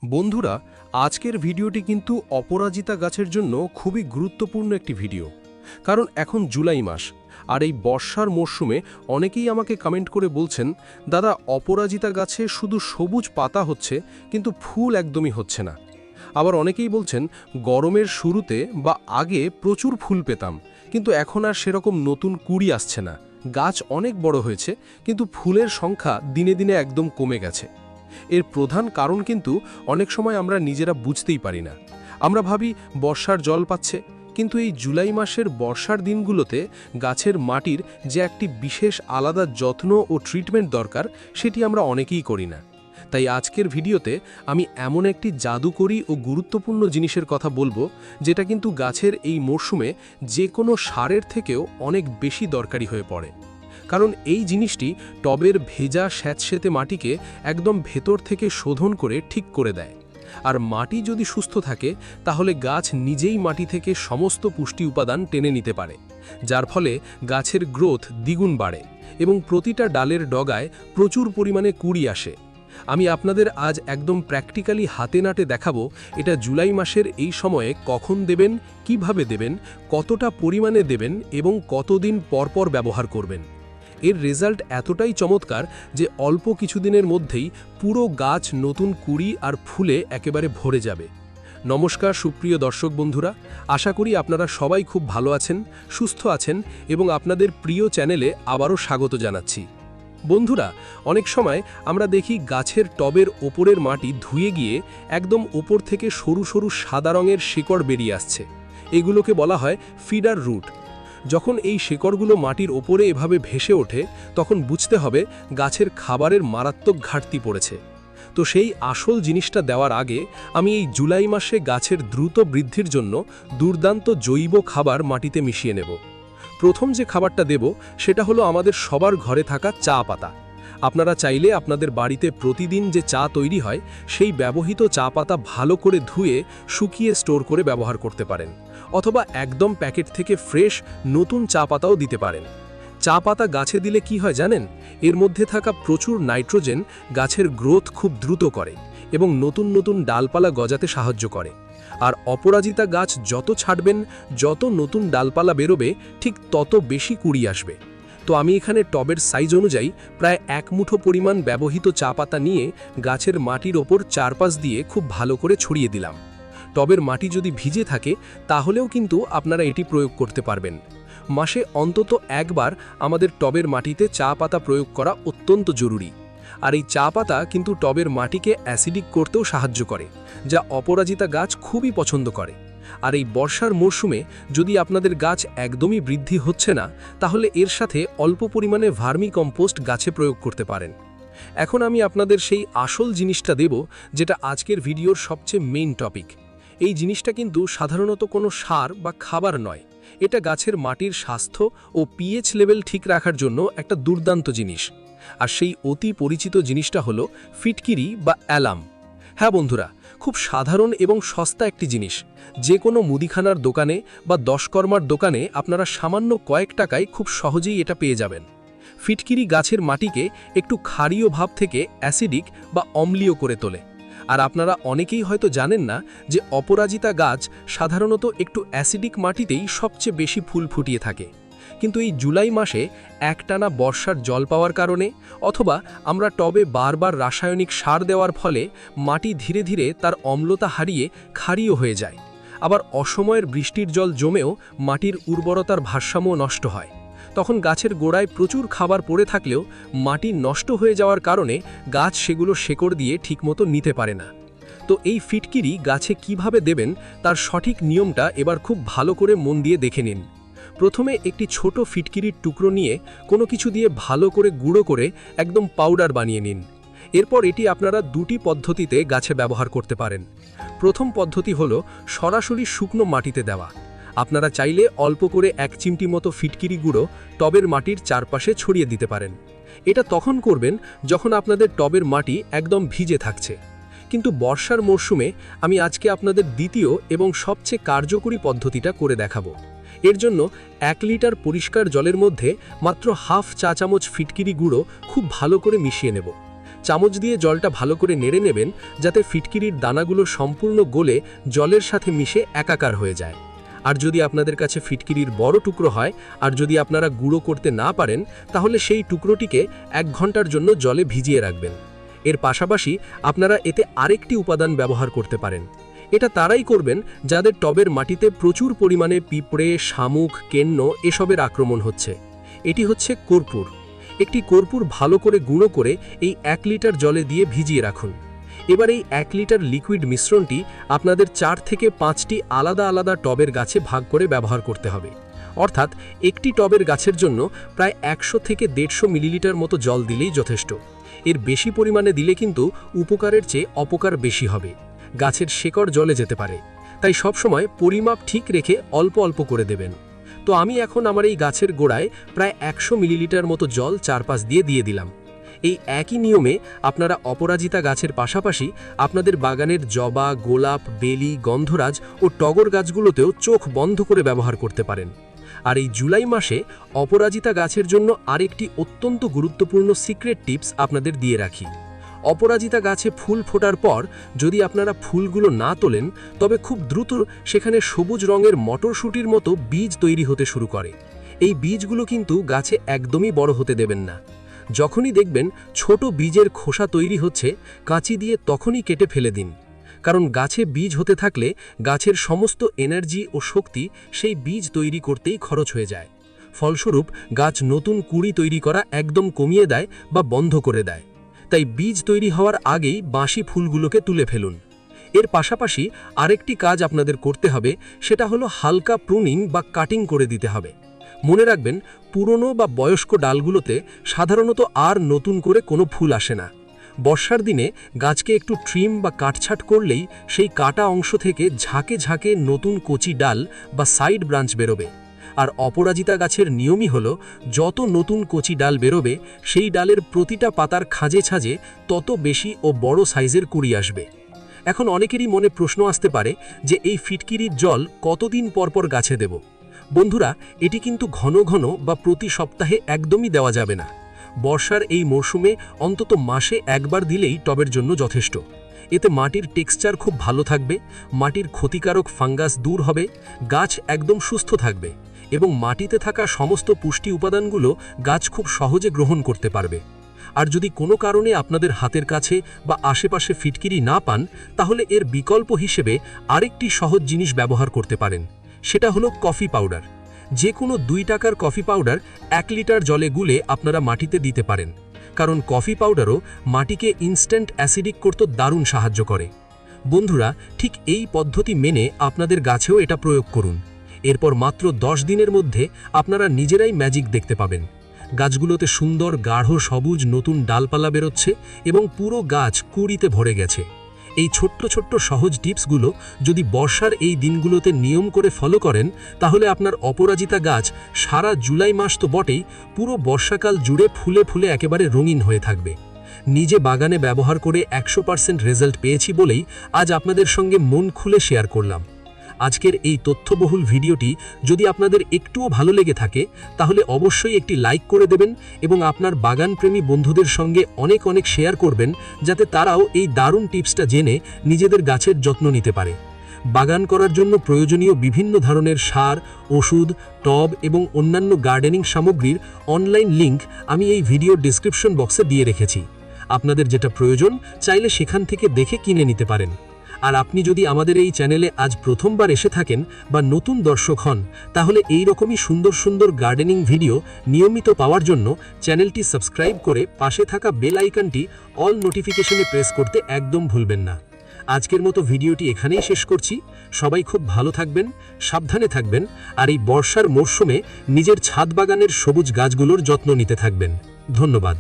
বন্ধুরা, আজকের ভিডিওটি কিন্তু অপরাজিতা গাছের জন্য খুবই গুরুত্বপূর্ণ একটি ভিডিও। কারণ এখন জুলাই মাস, আর এই বর্ষার মরশুমে অনেকেই আমাকে কমেন্ট করে বলছেন, দাদা অপরাজিতা গাছে শুধু সবুজ পাতা হচ্ছে কিন্তু ফুল একদমই হচ্ছে না। আবার অনেকেই বলছেন গরমের শুরুতে বা আগে প্রচুর ফুল পেতাম, কিন্তু এখন আর সেরকম নতুন কুঁড়ি আসছে না। গাছ অনেক বড় হয়েছে কিন্তু ফুলের সংখ্যা দিনে দিনে একদম কমে গেছে। এর প্রধান কারণ কিন্তু অনেক সময় আমরা নিজেরা বুঝতেই পারি না। আমরা ভাবি বর্ষার জল পাচ্ছে, কিন্তু এই জুলাই মাসের বর্ষার দিনগুলোতে গাছের মাটির যে একটি বিশেষ আলাদা যত্ন ও ট্রিটমেন্ট দরকার, সেটি আমরা অনেকেই করি না। তাই আজকের ভিডিওতে আমি এমন একটি জাদুকরী ও গুরুত্বপূর্ণ জিনিসের কথা বলবো, যেটা কিন্তু গাছের এই মরশুমে যে কোনো সারের থেকেও অনেক বেশি দরকারি হয়ে পড়ে। কারণ এই জিনিসটি টবের ভেজা স্যাঁতসেঁতে মাটিকে একদম ভেতর থেকে শোধন করে ঠিক করে দেয়। আর মাটি যদি সুস্থ থাকে তাহলে গাছ নিজেই মাটি থেকে সমস্ত পুষ্টি উপাদান টেনে নিতে পারে, যার ফলে গাছের গ্রোথ দ্বিগুণ বাড়ে এবং প্রতিটা ডালের ডগায় প্রচুর পরিমাণে কুঁড়ি আসে। আমি আপনাদের আজ একদম প্র্যাকটিক্যালি হাতে নাতে দেখাবো এটা জুলাই মাসের এই সময়ে কখন দেবেন, কিভাবে দেবেন, কতটা পরিমাণে দেবেন এবং কতদিন পরপর ব্যবহার করবেন। এর রেজাল্ট এতটাই চমৎকার যে অল্প কিছুদিনের মধ্যেই পুরো গাছ নতুন কুঁড়ি আর ফুলে একেবারে ভরে যাবে। নমস্কার সুপ্রিয় দর্শক বন্ধুরা, আশা করি আপনারা সবাই খুব ভালো আছেন, সুস্থ আছেন এবং আপনাদের প্রিয় চ্যানেলে আবারও স্বাগত জানাচ্ছি। বন্ধুরা, অনেক সময় আমরা দেখি গাছের টবের ওপরের মাটি ধুয়ে গিয়ে একদম ওপর থেকে সরু সরু সাদা রঙের শিকড় বেরিয়ে আসছে। এগুলোকে বলা হয় ফিডার রুট। যখন এই শিকড়গুলো মাটির ওপরে এভাবে ভেসে ওঠে, তখন বুঝতে হবে গাছের খাবারের মারাত্মক ঘাটতি পড়েছে। তো সেই আসল জিনিসটা দেওয়ার আগে আমি এই জুলাই মাসে গাছের দ্রুত বৃদ্ধির জন্য দুর্দান্ত জৈব খাবার মাটিতে মিশিয়ে নেব। প্রথম যে খাবারটা দেব সেটা হলো আমাদের সবার ঘরে থাকা চা পাতা। আপনারা চাইলে আপনাদের বাড়িতে প্রতিদিন যে চা তৈরি হয় সেই ব্যবহৃত চা পাতা ভালো করে ধুয়ে শুকিয়ে স্টোর করে ব্যবহার করতে পারেন, অথবা একদম প্যাকেট থেকে ফ্রেশ নতুন চা পাতাও দিতে পারেন। চা পাতা গাছে দিলে কি হয় জানেন? এর মধ্যে থাকা প্রচুর নাইট্রোজেন গাছের গ্রোথ খুব দ্রুত করে এবং নতুন নতুন ডালপালা গজাতে সাহায্য করে। আর অপরাজিতা গাছ যত ছাড়বেন, যত নতুন ডালপালা বেরোবে, ঠিক তত বেশি কুঁড়ি আসবে। তো আমি এখানে টবের সাইজ অনুযায়ী প্রায় 1 মুঠো পরিমাণ ব্যবহৃত চা পাতা নিয়ে গাছের মাটির ওপর চারপাশ দিয়ে খুব ভালো করে ছড়িয়ে দিলাম। টবের মাটি যদি ভিজে থাকে তাহলেও কিন্তু আপনারা এটি প্রয়োগ করতে পারবেন। মাসে অন্তত একবার আমাদের টবের মাটিতে চা পাতা প্রয়োগ করা অত্যন্ত জরুরি। আর এই চা পাতা কিন্তু টবের মাটিকে অ্যাসিডিক করতেও সাহায্য করে, যা অপরাজিতা গাছ খুবই পছন্দ করে। আর এই বর্ষার মরশুমে যদি আপনাদের গাছ একদমই বৃদ্ধি হচ্ছে না, তাহলে এর সাথে অল্প পরিমাণে ভার্মি কম্পোস্ট গাছে প্রয়োগ করতে পারেন। এখন আমি আপনাদের সেই আসল জিনিসটা দেব, যেটা আজকের ভিডিওর সবচেয়ে মেইন টপিক। এই জিনিসটা কিন্তু সাধারণত কোনো সার বা খাবার নয়, এটা গাছের মাটির স্বাস্থ্য ও পিএইচ লেভেল ঠিক রাখার জন্য একটা দুর্দান্ত জিনিস। আর সেই অতি পরিচিত জিনিসটা হলো ফিটকিরি বা অ্যালাম। হ্যাঁ বন্ধুরা, খুব সাধারণ এবং সস্তা একটি জিনিস। যে কোনো মুদিখানার দোকানে বা দশকর্মার দোকানে আপনারা সামান্য কয়েক টাকায় খুব সহজেই এটা পেয়ে যাবেন। ফিটকিরি গাছের মাটিকে একটু ক্ষারীয় ভাব থেকে অ্যাসিডিক বা অম্লীয় করে তোলে। আর আপনারা অনেকেই হয়তো জানেন না যে অপরাজিতা গাছ সাধারণত একটু অ্যাসিডিক মাটিতেই সবচেয়ে বেশি ফুল ফুটিয়ে থাকে। কিন্তু এই জুলাই মাসে একটানা বর্ষার জল পাওয়ার কারণে, অথবা আমরা টবে বারবার রাসায়নিক সার দেওয়ার ফলে মাটি ধীরে ধীরে তার অম্লতা হারিয়ে ক্ষারীয় হয়ে যায়। আবার অসময়ের বৃষ্টির জল জমেও মাটির উর্বরতার ভারসাম্য নষ্ট হয়। তখন গাছের গোড়ায় প্রচুর খাবার পড়ে থাকলেও মাটি নষ্ট হয়ে যাওয়ার কারণে গাছ সেগুলো শেকড় দিয়ে ঠিকমতো নিতে পারে না। তো এই ফিটকিরি গাছে কিভাবে দেবেন তার সঠিক নিয়মটা এবার খুব ভালো করে মন দিয়ে দেখে নিন। প্রথমে একটি ছোট ফিটকিরির টুকরো নিয়ে কোনো কিছু দিয়ে ভালো করে গুঁড়ো করে একদম পাউডার বানিয়ে নিন। এরপর এটি আপনারা দুটি পদ্ধতিতে গাছে ব্যবহার করতে পারেন। প্রথম পদ্ধতি হলো সরাসরি শুকনো মাটিতে দেওয়া। আপনারা চাইলে অল্প করে 1 চিমটি মতো ফিটকিরি গুঁড়ো টবের মাটির চারপাশে ছড়িয়ে দিতে পারেন। এটা তখন করবেন যখন আপনাদের টবের মাটি একদম ভিজে থাকছে। কিন্তু বর্ষার মরশুমে আমি আজকে আপনাদের দ্বিতীয় এবং সবচেয়ে কার্যকরী পদ্ধতিটা করে দেখাবো। এর জন্য 1 লিটার পরিষ্কার জলের মধ্যে মাত্র হাফ চা চামচ ফিটকিরি গুঁড়ো খুব ভালো করে মিশিয়ে নেব। চামচ দিয়ে জলটা ভালো করে নেড়ে নেবেন যাতে ফিটকিরির দানাগুলো সম্পূর্ণ গলে জলের সাথে মিশে একাকার হয়ে যায়। আর যদি আপনাদের কাছে ফিটকিরির বড় টুকরো হয় আর যদি আপনারা গুঁড়ো করতে না পারেন তাহলে সেই টুকরোটিকে 1 ঘন্টার জন্য জলে ভিজিয়ে রাখবেন। এর পাশাপাশি আপনারা এতে আরেকটি উপাদান ব্যবহার করতে পারেন। এটা তারাই করবেন যাদের টবের মাটিতে প্রচুর পরিমাণে পিঁপড়ে, শামুক, কেন্ন এসবের আক্রমণ হচ্ছে। এটি হচ্ছে কর্পূর। একটি কর্পূর ভালো করে গুঁড়ো করে এই 1 লিটার জলে দিয়ে ভিজিয়ে রাখুন। এবার এই 1 লিটার লিকুইড মিশ্রণটি আপনাদের 4 থেকে 5টি আলাদা আলাদা টবের গাছে ভাগ করে ব্যবহার করতে হবে। অর্থাৎ একটি টবের গাছের জন্য প্রায় 100 থেকে 150 মিলিলিটার মতো জল দিলেই যথেষ্ট। এর বেশি পরিমাণে দিলে কিন্তু উপকারের চেয়ে অপকার বেশি হবে, গাছের শেকড় জলে যেতে পারে। তাই সবসময় পরিমাপ ঠিক রেখে অল্প অল্প করে দেবেন। তো আমি এখন আমার এই গাছের গোড়ায় প্রায় 100 মিলিলিটার মতো জল চারপাশ দিয়ে দিলাম। এই একই নিয়মে আপনারা অপরাজিতা গাছের পাশাপাশি আপনাদের বাগানের জবা, গোলাপ, বেলি, গন্ধরাজ ও টগর গাছগুলোতেও চোখ বন্ধ করে ব্যবহার করতে পারেন। আর এই জুলাই মাসে অপরাজিতা গাছের জন্য আরেকটি অত্যন্ত গুরুত্বপূর্ণ সিক্রেট টিপস আপনাদের দিয়ে রাখি। অপরাজিতা গাছে ফুল ফোটার পর যদি আপনারা ফুলগুলো না তোলেন তবে খুব দ্রুত সেখানে সবুজ রঙের মটরশুঁটির মতো বীজ তৈরি হতে শুরু করে। এই বীজগুলো কিন্তু গাছে একদমই বড় হতে দেবেন না। যখনই দেখবেন ছোট বীজের খোসা তৈরি হচ্ছে, কাঁচি দিয়ে তখনই কেটে ফেলে দিন। কারণ গাছে বীজ হতে থাকলে গাছের সমস্ত এনার্জি ও শক্তি সেই বীজ তৈরি করতেই খরচ হয়ে যায়। ফলস্বরূপ গাছ নতুন কুঁড়ি তৈরি করা একদম কমিয়ে দেয় বা বন্ধ করে দেয়। তাই বীজ তৈরি হওয়ার আগেই বাঁশি ফুলগুলোকে তুলে ফেলুন। এর পাশাপাশি আরেকটি কাজ আপনাদের করতে হবে, সেটা হলো হালকা প্রুনিং বা কাটিং করে দিতে হবে। মনে রাখবেন, পুরনো বা বয়স্ক ডালগুলোতে সাধারণত আর নতুন করে কোনো ফুল আসে না। বর্ষার দিনে গাছকে একটু ট্রিম বা কাটছাট করলেই সেই কাটা অংশ থেকে ঝাঁকে ঝাঁকে নতুন কচি ডাল বা সাইড ব্রাঞ্চ বেরোবে। আর অপরাজিতা গাছের নিয়মই হলো, যত নতুন কচি ডাল বেরোবে সেই ডালের প্রতিটা পাতার খাঁজে ছাঁজে তত বেশি ও বড় সাইজের কুঁড়ি আসবে। এখন অনেকেরই মনে প্রশ্ন আসতে পারে যে এই ফিটকিরির জল কতদিন পর পর গাছে দেব? বন্ধুরা, এটি কিন্তু ঘন ঘন বা প্রতি সপ্তাহে একদমই দেওয়া যাবে না। বর্ষার এই মরশুমে অন্তত মাসে একবার দিলেই টবের জন্য যথেষ্ট। এতে মাটির টেক্সচার খুব ভালো থাকবে, মাটির ক্ষতিকারক ফাঙ্গাস দূর হবে, গাছ একদম সুস্থ থাকবে এবং মাটিতে থাকা সমস্ত পুষ্টি উপাদানগুলো গাছ খুব সহজে গ্রহণ করতে পারবে। আর যদি কোনো কারণে আপনাদের হাতের কাছে বা আশেপাশে ফিটকিরি না পান, তাহলে এর বিকল্প হিসেবে আরেকটি সহজ জিনিস ব্যবহার করতে পারেন। সেটা হলো কফি পাউডার। যে কোনো 2 টাকার কফি পাউডার 1 লিটার জলে গুলে আপনারা মাটিতে দিতে পারেন। কারণ কফি পাউডারও মাটিকে ইনস্ট্যান্ট অ্যাসিডিক করতে দারুণ সাহায্য করে। বন্ধুরা, ঠিক এই পদ্ধতি মেনে আপনাদের গাছেও এটা প্রয়োগ করুন। এরপর মাত্র 10 দিনের মধ্যে আপনারা নিজেরাই ম্যাজিক দেখতে পাবেন। গাছগুলোতে সুন্দর গাঢ় সবুজ নতুন ডালপালা বেরোচ্ছে এবং পুরো গাছ কুঁড়িতে ভরে গেছে। এই ছোট্ট ছোট্ট সহজ টিপসগুলো যদি বর্ষার এই দিনগুলোতে নিয়ম করে ফলো করেন, তাহলে আপনার অপরাজিতা গাছ সারা জুলাই মাস তো বটেই, পুরো বর্ষাকাল জুড়ে ফুলে ফুলে একেবারে রঙিন হয়ে থাকবে। নিজে বাগানে ব্যবহার করে 100% রেজাল্ট পেয়েছি বলেই আজ আপনাদের সঙ্গে মন খুলে শেয়ার করলাম। আজকের এই তথ্যবহুল ভিডিওটি যদি আপনাদের একটুও ভালো লেগে থাকে, তাহলে অবশ্যই একটি লাইক করে দেবেন এবং আপনার বাগানপ্রেমী বন্ধুদের সঙ্গে অনেক অনেক শেয়ার করবেন, যাতে তারাও এই দারুণ টিপসটা জেনে নিজেদের গাছের যত্ন নিতে পারে। বাগান করার জন্য প্রয়োজনীয় বিভিন্ন ধরনের সার, ওষুধ, টব এবং অন্যান্য গার্ডেনিং সামগ্রীর অনলাইন লিংক আমি এই ভিডিওর ডেসক্রিপশন বক্সে দিয়ে রেখেছি। আপনাদের যেটা প্রয়োজন চাইলে সেখান থেকে দেখে কিনে নিতে পারেন। আর আপনি যদি আমাদের এই চ্যানেলে আজ প্রথমবার এসে থাকেন বা নতুন দর্শক হন, তাহলে এই রকমই সুন্দর সুন্দর গার্ডেনিং ভিডিও নিয়মিত পাওয়ার জন্য চ্যানেলটি সাবস্ক্রাইব করে পাশে থাকা বেল আইকনটি অল নোটিফিকেশনে প্রেস করতে একদম ভুলবেন না। আজকের মতো ভিডিওটি এখানেই শেষ করছি। সবাই খুব ভালো থাকবেন, সাবধানে থাকবেন আর এই বর্ষার মরশুমে নিজের ছাদ বাগানের সবুজ গাছগুলোর যত্ন নিতে থাকবেন। ধন্যবাদ।